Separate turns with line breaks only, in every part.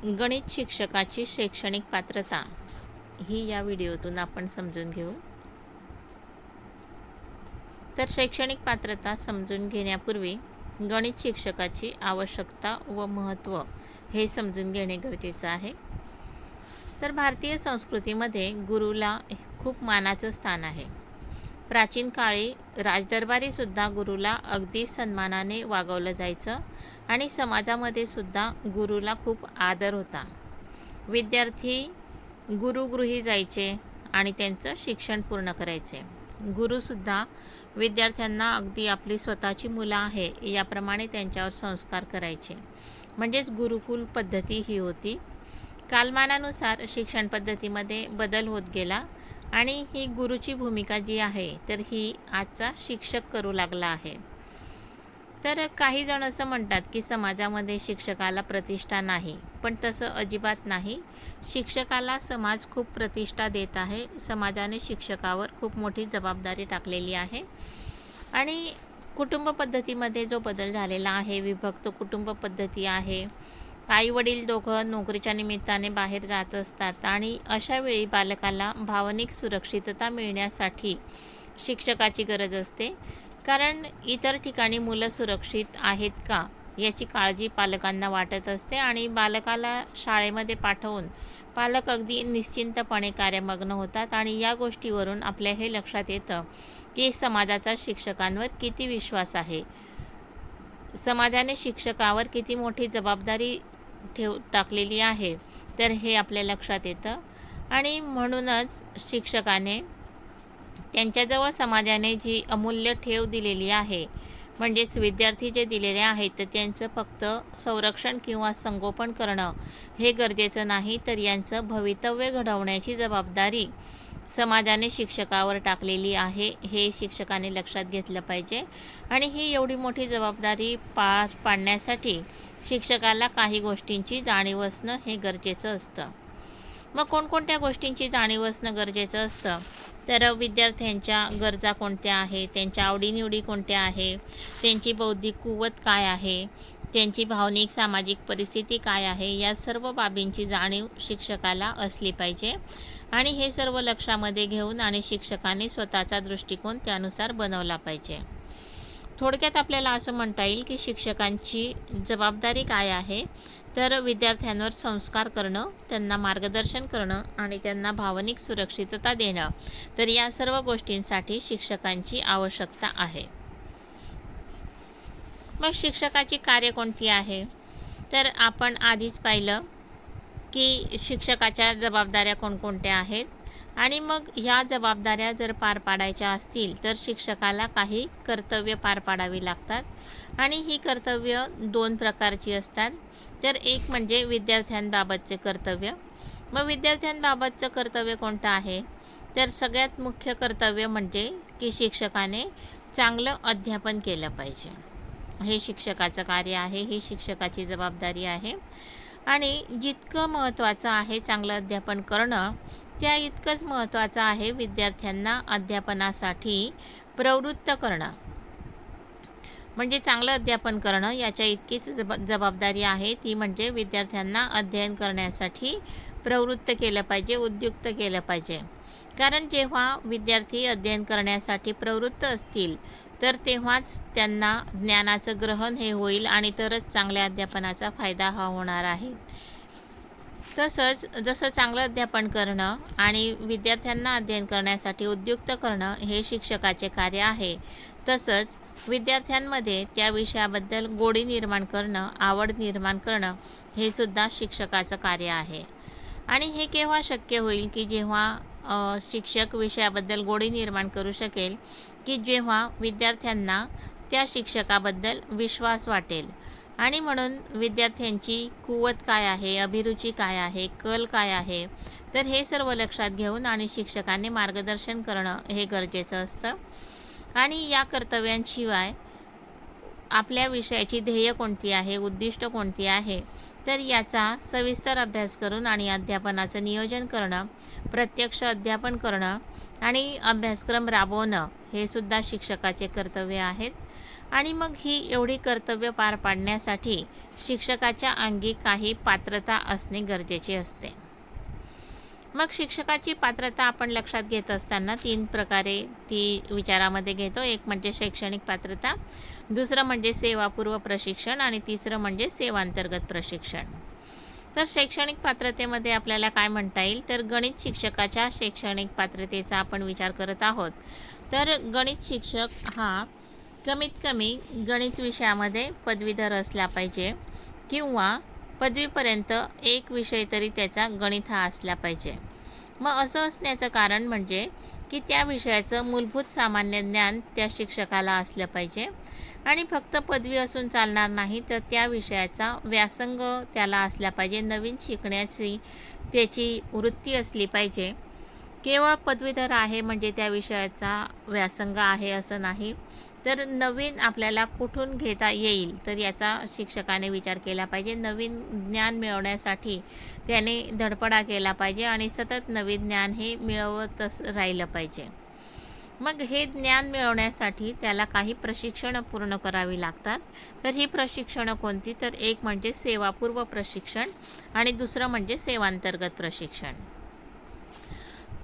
गणित शिक्षकाची शैक्षणिक पात्रता ही या व्हिडिओतून आपण समजून घेऊ। तर शैक्षणिक पात्रता समजून घेण्यापूर्वी गणित शिक्षकाची आवश्यकता व महत्त्व हे समजून घेणे गरजेचं आहे। तर भारतीय संस्कृतीमध्ये गुरुला खूप मानाचं स्थान आहे। प्राचीन काळी राजदरबारी सुद्धा गुरुला अगदी सन्मानाने वागवलं जायचं आणि समाजामध्ये सुद्धा गुरुला खूप आदर होता। विद्यार्थी गुरुगृही जायचे आणि त्यांचं शिक्षण पूर्ण करायचे। गुरुसुद्धा विद्यार्थ्यांना अगदी आपली स्वतःची मुलं आहे याप्रमाणे त्यांच्यावर संस्कार करायचे, म्हणजेच गुरुकुल पद्धती ही होती। कालमानानुसार शिक्षण पद्धतीमध्ये बदल होत गेला आणि ही गुरुची भूमिका जी आहे तर ही आजचा शिक्षक करू लागला आहे। तर काही जण असं म्हणतात की समाजामध्ये शिक्षकाला प्रतिष्ठा नाही, पण तसं अजिबात नाही। शिक्षकाला समाज खूप प्रतिष्ठा देत आहे। समाजाने शिक्षकावर खूप मोठी जबाबदारी टाकलेली आहे आणि कुटुंब पद्धतीमध्ये जो बदल झालेला आहे, विभक्त कुटुंब पद्धती आहे। आई वडील दोघं नोकरीच्या निमित्ताने बाहेर जात असतात आणि अशा वेळी बालकाला भावनिक सुरक्षितता मिळण्यासाठी शिक्षकाची गरज असते, कारण इतर ठिकाणी मुलं सुरक्षित आहेत का याची काळजी पालकांना वाटत असते आणि बालकाला शाळेमध्ये पाठवून पालक अगदी निश्चिंतपणे कार्यमग्न होतात आणि या गोष्टीवरून आपल्या हे लक्षात येतं की समाजाचा शिक्षकांवर किती विश्वास आहे, समाजाने शिक्षकावर किती मोठी जबाबदारी टाकलेली आहे, तर हे आपल्या लक्षात येतं। आणि म्हणूनच शिक्षकाने त्यांच्याजवळ समाजाने जी अमूल्य ठेव दिलेली आहे, म्हणजेच विद्यार्थी जे दिलेले आहेत तर त्यांचं फक्त संरक्षण किंवा संगोपन करणं हे गरजेचं नाही, तर यांचं भवितव्य घडवण्याची जबाबदारी समाजाने शिक्षकावर टाकलेली आहे, हे शिक्षकाने लक्षात घेतलं पाहिजे। आणि ही एवढी मोठी जबाबदारी पार पाडण्यासाठी शिक्षकाला काही गोष्टींची जाणीव असणं हे गरजेचं असतं। मग कोणकोणत्या गोष्टींची जाणीव असणं गरजेचं असतं, तर विद्यार्थ्यांच्या गरजा कोणत्या आहेत, त्यांच्या आवडीनिवडी कोणत्या आहे, त्यांची बौद्धिक कुवत काय आहे, त्यांची भावनिक सामाजिक परिस्थिती काय आहे, या सर्व बाबींची जाणीव शिक्षकाला असली पाहिजे। आणि हे सर्व लक्षामध्ये घेऊन आणि शिक्षकाने स्वतःचा दृष्टिकोन त्यानुसार बनवला पाहिजे। थोडक्यात आपल्याला असं म्हणता येईल की शिक्षकांची जबाबदारी काय आहे, तर विद्यार्थ्यांवर संस्कार करणं, त्यांना मार्गदर्शन करणं आणि त्यांना भावनिक सुरक्षितता देणं, तर या सर्व गोष्टींसाठी शिक्षकांची आवश्यकता आहे। मग शिक्षकाची कार्य कोणती आहे, तर आपण आधीच पाहिलं की शिक्षकाच्या जबाबदाऱ्या कोणकोणत्या आहेत आणि मग ह्या जबाबदाऱ्या जर पार पाडायच्या असतील तर शिक्षकाला काही कर्तव्य पार पाडावी लागतात आणि ही कर्तव्य दोन प्रकारची असतात। तर एक म्हणजे विद्यार्थ्यांबाबतचे कर्तव्य। मग विद्यार्थ्यांबाबतचं कर्तव्य कोणतं आहे, तर सगळ्यात मुख्य कर्तव्य म्हणजे की शिक्षकाने चांगलं अध्यापन केलं पाहिजे, हे शिक्षकाचं कार्य आहे, ही शिक्षकाची जबाबदारी आहे। आणि जितकं महत्त्वाचं आहे चांगलं अध्यापन करणं, त्या इतकंच महत्त्वाचं आहे विद्यार्थ्यांना अध्यापनासाठी प्रवृत्त करणं। म्हणजे चांगलं अध्यापन करणं याच्या इतकीच जबाबदारी आहे, ती म्हणजे विद्यार्थ्यांना अध्ययन करण्यासाठी प्रवृत्त केलं पाहिजे, उद्युक्त केलं पाहिजे। कारण जेव्हा विद्यार्थी अध्ययन करण्यासाठी प्रवृत्त असतील तर तेव्हाच त्यांना ज्ञानाचं ग्रहण हे होईल आणि तरच चांगल्या अध्यापनाचा फायदा हा होणार आहे। तसंच जसं चांगलं अध्यापन करणं आणि विद्यार्थ्यांना अध्ययन करण्यासाठी उद्युक्त करणं हे शिक्षकाचे कार्य आहे, तसंच विद्यार्थ्यांमध्ये त्या विषयाबद्दल गोडी निर्माण करणं, आवड निर्माण करणं हे सुद्धा शिक्षकाचं कार्य आहे। आणि हे केव्हा शक्य होईल की जेव्हा शिक्षक विषयाबद्दल गोडी निर्माण करू शकेल की जेव्हा विद्यार्थ्यांना त्या शिक्षकाबद्दल विश्वास वाटेल। आणि म्हणून विद्यार्थ्यांची कुवत काय आहे, अभिरुची काय आहे, कल काय आहे, तर हे सर्व लक्षात घेऊन आणि शिक्षकाने मार्गदर्शन करणं हे गरजेचं असतं। आणि या कर्तव्यांशिवाय आपल्या विषयाची ध्येय कोणती आहे, उद्दिष्ट कोणती आहे, तर याचा सविस्तर अभ्यास करून आणि अध्यापनाचं नियोजन करणं, प्रत्यक्ष अध्यापन करणं आणि अभ्यासक्रम राबवणं हे सुद्धा शिक्षकाचे कर्तव्य आहेत। आणि मग ही एवढी कर्तव्य पार पाडण्यासाठी शिक्षकाच्या अंगी काही पात्रता असणे गरजेचे असते. मग शिक्षकाची पात्रता आपण लक्षात घेत असताना 3 प्रकारे ती विचारामध्ये घेतो. एक म्हणजे शैक्षणिक पात्रता, दुसरं म्हणजे सेवापूर्व प्रशिक्षण आणि तिसरं म्हणजे सेवांतर्गत प्रशिक्षण. तर शैक्षणिक पात्रतेमध्ये आपल्याला काय म्हणता येईल, तर गणित शिक्षकाच्या शैक्षणिक पात्रतेचा आपण विचार करत आहोत. तर गणित शिक्षक हा कमीत कमी गणित विषयामध्ये पदवीधर असला पाहिजे किंवा पदवीपर्यंत एक विषय तरी त्याचा गणित हा असला पाहिजे. मग असं असण्याचं कारण म्हणजे की त्या विषयाचं मूलभूत सामान्य ज्ञान त्या शिक्षकाला असलं पाहिजे आणि फक्त पदवी असून चालणार नाही, तर त्या विषयाचा व्यासंग त्याला असला पाहिजे. नवीन शिकण्याची त्याची वृत्ती असली पाहिजे. केवळ पदवीधर आहे म्हणजे त्या विषयाचा व्यासंग आहे असं नाही, तर नवीन आपल्याला कुठून घेता येईल तर याचा शिक्षकाने विचार केला पाहिजे. नवीन ज्ञान मिळवण्यासाठी त्याने धडपडा केला पाहिजे आणि सतत नवीन ज्ञान हे मिळवतच राहिलं पाहिजे. मग हे ज्ञान मिळवण्यासाठी त्याला काही प्रशिक्षणं पूर्ण करावी लागतात. तर ही प्रशिक्षणं कोणती, तर एक म्हणजे सेवापूर्व प्रशिक्षण आणि दुसरं म्हणजे सेवांतर्गत प्रशिक्षण.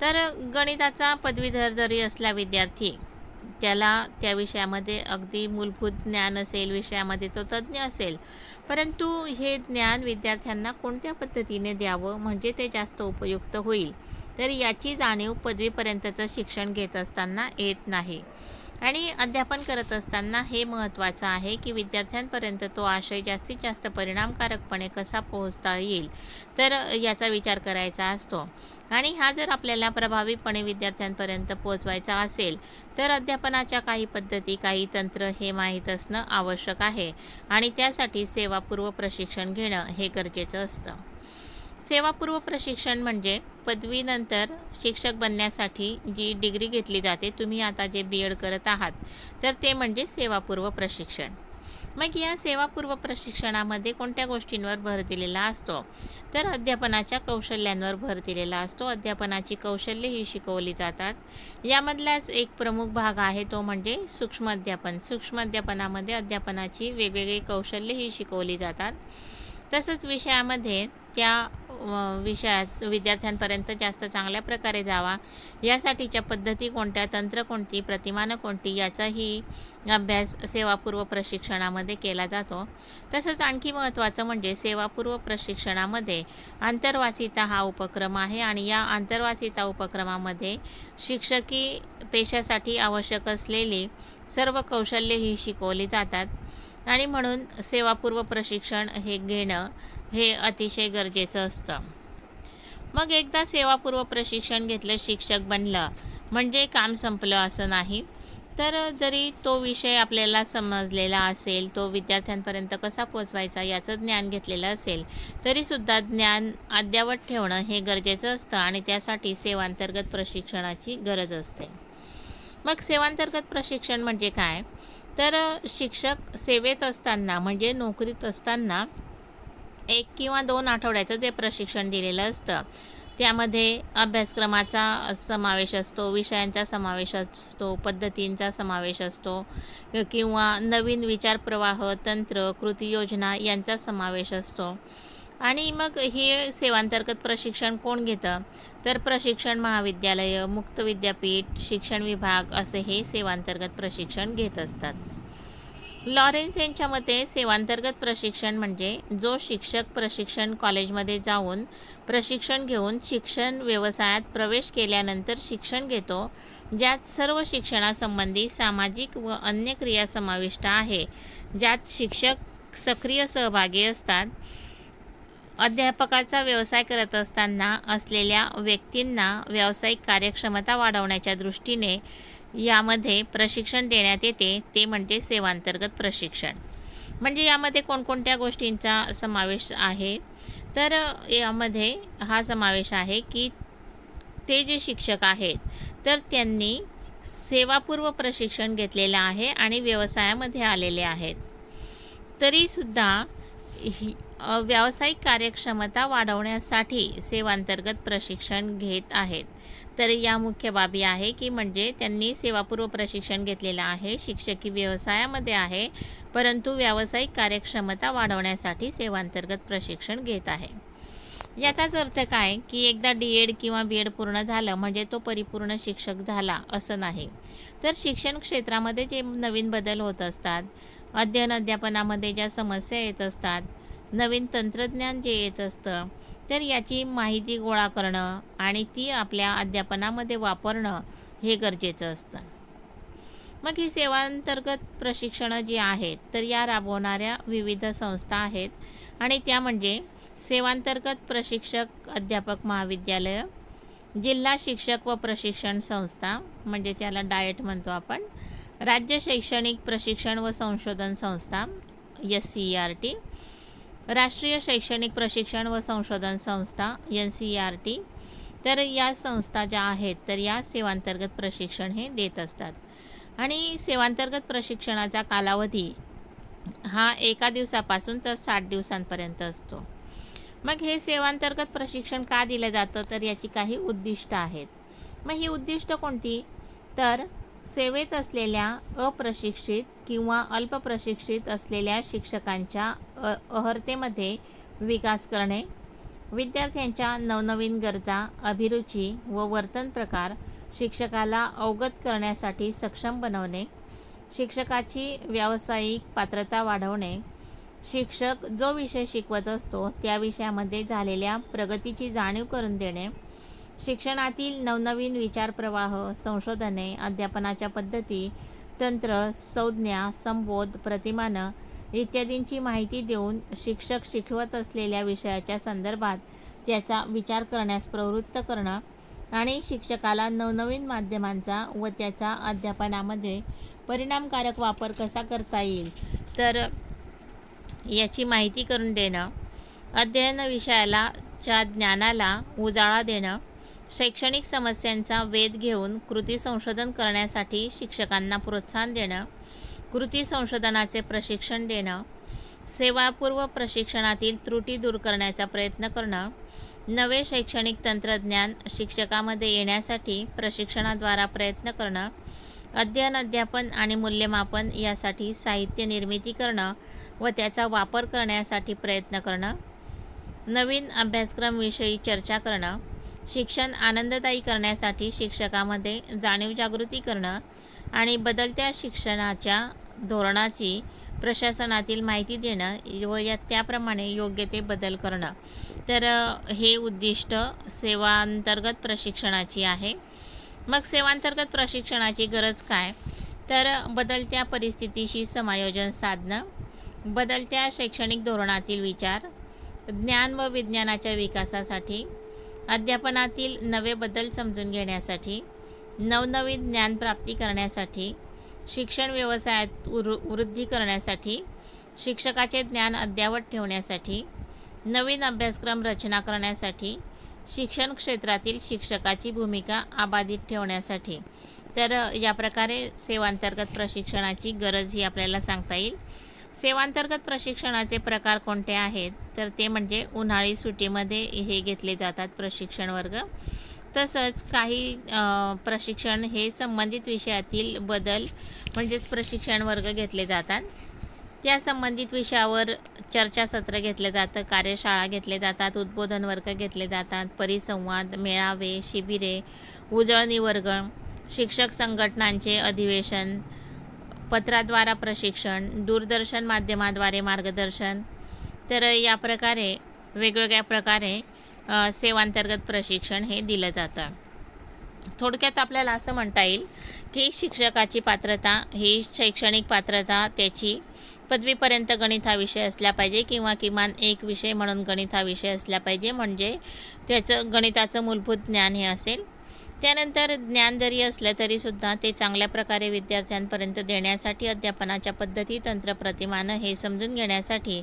तर गणिताचा पदवीधर जरी असला विद्यार्थी, त्याला त्या विषयामध्ये अगदी मूलभूत ज्ञान असेल, विषयामध्ये तो तज्ज्ञ असेल, परंतु हे ज्ञान विद्यार्थ्यांना कोणत्या पद्धतीने द्यावं म्हणजे ते जास्त उपयुक्त होईल, तर याची जाणीव पदवीपर्यंतचं शिक्षण घेत असताना येत नाही. आणि अध्यापन करत असताना हे महत्त्वाचं आहे की विद्यार्थ्यांपर्यंत तो आशय जास्तीत जास्त परिणामकारकपणे कसा पोहोचता येईल, तर याचा विचार करायचा असतो. आणि हा जर आपल्याला प्रभावीपणे विद्यार्थ्यांपर्यंत पोहोचवायचा असेल, तर अध्यापनाच्या काही पद्धती, काही तंत्र हे माहीत असणं आवश्यक आहे आणि त्यासाठी सेवापूर्व प्रशिक्षण घेणं हे गरजेचं असतं. सेवापूर्व प्रशिक्षण म्हणजे पदवीनंतर शिक्षक बनण्यासाठी जी डिग्री घेतली जाते, तुम्ही आता जे BEd करत आहात, तर ते म्हणजे सेवापूर्व प्रशिक्षण. मग या सेवापूर्व प्रशिक्षणामध्ये कोणत्या गोष्टींवर भर दिलेला असतो, तर अध्यापनाच्या कौशल्यांवर भर दिलेला असतो. अध्यापनाची कौशल्ये ही शिकवली जातात. यामधलाच एक प्रमुख भाग आहे तो म्हणजे सूक्ष्म अध्यापन. सूक्ष्म अध्यापनामध्ये अध्यापनाची वेगवेगळी कौशल्ये ही शिकवली जातात. तसंच विषयामध्ये त्या विषयात विद्यार्थ्यांपर्यंत जास्त चांगल्या प्रकारे जावा यासाठीच्या पद्धती कोणत्या, तंत्र कोणती, प्रतिमानं कोणती, याचाही अभ्यास सेवापूर्व प्रशिक्षणामध्ये केला जातो. तसंच आणखी महत्त्वाचं म्हणजे सेवापूर्व प्रशिक्षणामध्ये आंतरवासिता हा उपक्रम आहे आणि या आंतरवासिता उपक्रमामध्ये शिक्षकी पेशासाठी आवश्यक असलेली सर्व कौशल्ये ही शिकवली जातात आणि म्हणून सेवापूर्व प्रशिक्षण हे घेणं हे अतिशय गरजेचं असतं. मग एकदा सेवापूर्व प्रशिक्षण घेतलं, शिक्षक बनलं म्हणजे काम संपलं असं नाही. तर जरी तो विषय आपल्याला समजलेला असेल, तो विद्यार्थ्यांपर्यंत कसा पोहोचवायचा याचं ज्ञान घेतलेलं असेल, तरीसुद्धा ज्ञान अद्ययावत ठेवणं हे गरजेचं असतं आणि त्यासाठी सेवांतर्गत प्रशिक्षणाची गरज असते. मग सेवांतर्गत प्रशिक्षण म्हणजे काय, तर शिक्षक सेवेत असताना म्हणजे नोकरीत असताना 1 किंवा 2 आठवड्याचं जे प्रशिक्षण दिलेलं असतं, त्यामध्ये अभ्यासक्रमाचा समावेश असतो, विषयांचा समावेश असतो, पद्धतींचा समावेश असतो किंवा नवीन विचारप्रवाह, तंत्र, कृतीयोजना यांचा समावेश असतो. आणि मग हे सेवांतर्गत प्रशिक्षण कोण घेतं, तर प्रशिक्षण महाविद्यालय, मुक्त विद्यापीठ, शिक्षण विभाग असे हे सेवांतर्गत प्रशिक्षण घेत असतात. लॉरेन्स यांच्या मते सेवांतर्गत प्रशिक्षण म्हणजे जो शिक्षक प्रशिक्षण कॉलेजमध्ये जाऊन प्रशिक्षण घेऊन शिक्षण व्यवसायात प्रवेश केल्यानंतर शिक्षण घेतो, ज्यात सर्व शिक्षणासंबंधी सामाजिक व अन्य क्रिया समाविष्ट आहे, ज्यात शिक्षक सक्रिय सहभागी असतात. अध्यापकाचा व्यवसाय करत असताना असलेल्या व्यक्तींना व्यावसायिक कार्यक्षमता वाढवण्याच्या दृष्टीने यामध्ये प्रशिक्षण देण्यात येते, ते म्हणजे सेवांतर्गत प्रशिक्षण. म्हणजे यामध्ये कोणकोणत्या गोष्टींचा समावेश आहे, तर यामध्ये हा समावेश आहे की ते जे शिक्षक आहेत तर त्यांनी सेवापूर्व प्रशिक्षण घेतलेलं आहे आणि व्यवसायामध्ये आलेले आहेत, तरीसुद्धा व्यावसायिक कार्यक्षमता वाढवण्यासाठी सेवांतर्गत प्रशिक्षण घेत आहेत. तर या मुख्य बाबी आहे की म्हणजे त्यांनी सेवापूर्व प्रशिक्षण घेतलेलं आहे, शिक्षकी व्यवसायामध्ये आहे, परंतु व्यावसायिक कार्यक्षमता वाढवण्यासाठी सेवांतर्गत प्रशिक्षण घेत आहे. याचाच अर्थ काय की एकदा DED किंवा BEd पूर्ण झालं म्हणजे तो परिपूर्ण शिक्षक झाला असं नाही. तर शिक्षण क्षेत्रामध्ये जे नवीन बदल होत असतात, अध्ययन अध्यापनामध्ये ज्या समस्या येत असतात, नवीन तंत्रज्ञान जे येत असतं, तर याची माहिती गोळा करणं आणि ती आपल्या अध्यापनामध्ये वापरणं हे गरजेचं असतं. मग ही सेवांतर्गत प्रशिक्षणं जी आहेत तर या राबवणाऱ्या विविध संस्था आहेत आणि त्या म्हणजे सेवांतर्गत प्रशिक्षक अध्यापक महाविद्यालय, जिल्हा शिक्षक व प्रशिक्षण संस्था म्हणजे त्याला डाएट म्हणतो आपण, राज्य शैक्षणिक प्रशिक्षण व संशोधन संस्था SCERT, राष्ट्रीय शैक्षणिक प्रशिक्षण व संशोधन संस्था NCERT. तर या संस्था ज्या आहेत तर या सेवांतर्गत प्रशिक्षण हे देत असतात आणि सेवांतर्गत प्रशिक्षणाचा कालावधी हा 1 दिवसापासून तर 60 दिवसांपर्यंत असतो. मग हे सेवांतर्गत प्रशिक्षण का दिलं जातं तर याची काही उद्दिष्ट आहेत. मग ही उद्दिष्ट कोणती तर सेवेत असलेल्या अप्रशिक्षित किंवा अल्पप्रशिक्षित असलेल्या शिक्षकांच्या अर्हतेमध्ये विकास करणे, विद्यार्थ्यांच्या नवनवीन गरजा, अभिरुची व वर्तन प्रकार शिक्षकाला अवगत करण्यासाठी सक्षम बनवणे, शिक्षकाची व्यावसायिक पात्रता वाढवणे, शिक्षक जो विषय शिकवत असतो त्या विषयामध्ये झालेल्या प्रगतीची जाणीव करून देणे, शिक्षणातील नवनवीन विचारप्रवाह, संशोधने, अध्यापनाच्या पद्धती, तंत्र, संज्ञा, संबोध, प्रतिमानं इत्यादींची माहिती देऊन शिक्षक शिकवत असलेल्या विषयाच्या संदर्भात त्याचा विचार करण्यास प्रवृत्त करणं आणि शिक्षकाला नवनवीन माध्यमांचा व त्याचा अध्यापनामध्ये परिणामकारक वापर कसा करता येईल तर याची माहिती करून देणं, अध्ययन विषयाला च्या ज्ञानाला उजाळा देणं, शैक्षणिक समस्यांचा वेध घेऊन कृती संशोधन करण्यासाठी शिक्षकांना प्रोत्साहन देणं, कृती संशोधनाचे प्रशिक्षण देणं, सेवापूर्व प्रशिक्षणातील त्रुटी दूर करण्याचा प्रयत्न करणं, नवे शैक्षणिक तंत्रज्ञान शिक्षकामध्ये येण्यासाठी प्रशिक्षणाद्वारा प्रयत्न करणं, अध्ययन अध्यापन आणि मूल्यमापन यासाठी साहित्य निर्मिती करणं व त्याचा वापर करण्यासाठी प्रयत्न करणं, नवीन अभ्यासक्रमविषयी चर्चा करणं, शिक्षण आनंददायी करण्यासाठी शिक्षकामध्ये जाणीव जागृती करणं आणि बदलत्या शिक्षणाच्या धोरणाची प्रशासनातील माहिती देणं व त्याप्रमाणे योग्य ते बदल करणं. तर हे उद्दिष्ट सेवांतर्गत प्रशिक्षणाची आहे. मग सेवांतर्गत प्रशिक्षणाची गरज काय तर बदलत्या परिस्थितीशी समायोजन साधणं, बदलत्या शैक्षणिक धोरणातील विचार, ज्ञान व विज्ञानाच्या विकासासाठी, अध्यापनातील नवे बदल समजून घेण्यासाठी, नवनवीन ज्ञान प्राप्ती करण्यासाठी, शिक्षण व्यवसायात वृद्धी करण्यासाठी, शिक्षकाचे ज्ञान अद्ययावत ठेवण्यासाठी, नवीन अभ्यासक्रम रचना करण्यासाठी, शिक्षण क्षेत्रातील शिक्षकाची भूमिका अबाधित ठेवण्यासाठी. तर या प्रकारे सेवांतर्गत प्रशिक्षणाची गरज ही आपल्याला सांगता येईल. सेवांतर्गत प्रशिक्षणाचे प्रकार कोणते आहेत तर ते म्हणजे उन्हाळी सुट्टीमध्ये हे घेतले जातात प्रशिक्षण वर्ग. तसंच काही प्रशिक्षण हे संबंधित विषयातील बदल म्हणजेच प्रशिक्षण वर्ग घेतले जातात. त्या संबंधित विषयावर चर्चासत्र घेतले जातं, कार्यशाळा घेतले जातात, उद्बोधन वर्ग घेतले जातात, परिसंवाद, मेळावे, शिबिरे, उजळणी वर्ग, शिक्षक संघटनांचे अधिवेशन, पत्राद्वारा प्रशिक्षण, दूरदर्शन माध्यमाद्वारे मार्गदर्शन. तर या प्रकारे वेगवेगळ्या प्रकारे सेवांतर्गत प्रशिक्षण हे दिलं जातं. थोडक्यात आपल्याला असं म्हणता येईल की शिक्षकाची पात्रता ही शैक्षणिक पात्रता त्याची पदवीपर्यंत गणित हा विषय असला पाहिजे किंवा किमान एक विषय म्हणून गणित हा विषय असला पाहिजे, म्हणजे त्याचं गणिताचं मूलभूत ज्ञान हे असेल. त्यानंतर ज्ञान जरी असलं तरीसुद्धा ते चांगल्या प्रकारे विद्यार्थ्यांपर्यंत देण्यासाठी अध्यापनाच्या पद्धती, तंत्र, प्रतिमानं हे समजून घेण्यासाठी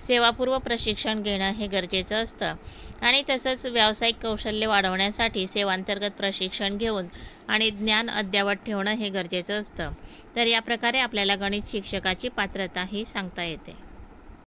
सेवापूर्व प्रशिक्षण घेणं हे गरजेचं असतं. आणि तसंच व्यावसायिक कौशल्य वाढवण्यासाठी सेवांतर्गत प्रशिक्षण घेऊन आणि ज्ञान अद्ययावत ठेवणं हे गरजेचं असतं. तर या प्रकारे आपल्याला गणित शिक्षकाची पात्रता ही सांगता येते.